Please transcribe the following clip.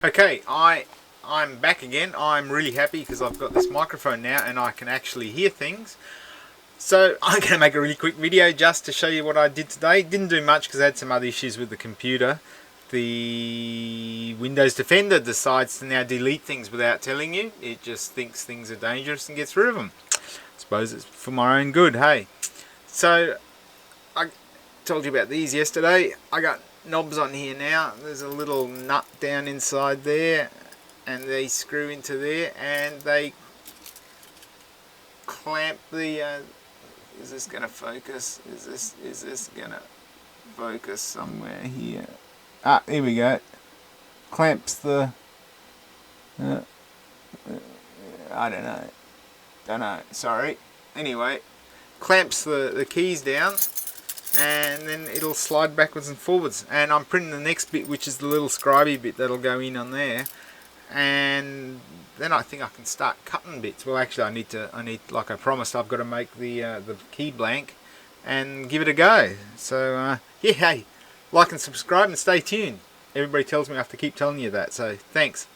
Okay, I'm back again. I'm really happy because I've got this microphone now and I can actually hear things. So I'm going to make a really quick video just to show you what I did today. Didn't do much because I had some other issues with the computer. The Windows Defender decides to now delete things without telling you. It just thinks things are dangerous and gets rid of them. I suppose it's for my own good, hey. So I told you about these yesterday. I got knobs on here now. There's a little nut down inside there and they screw into there and they clamp the is this gonna focus? Is this gonna focus somewhere here? Ah, here we go. Clamps the I don't know, sorry. Anyway, clamps the keys down and then it'll slide backwards and forwards, and I'm printing the next bit, which is the little scribey bit that'll go in on there, and then I think I can start cutting bits. Well, actually I need like I promised, I've got to make the key blank and give it a go. So yeah, hey, like and subscribe and stay tuned. Everybody tells me I have to keep telling you that, so thanks.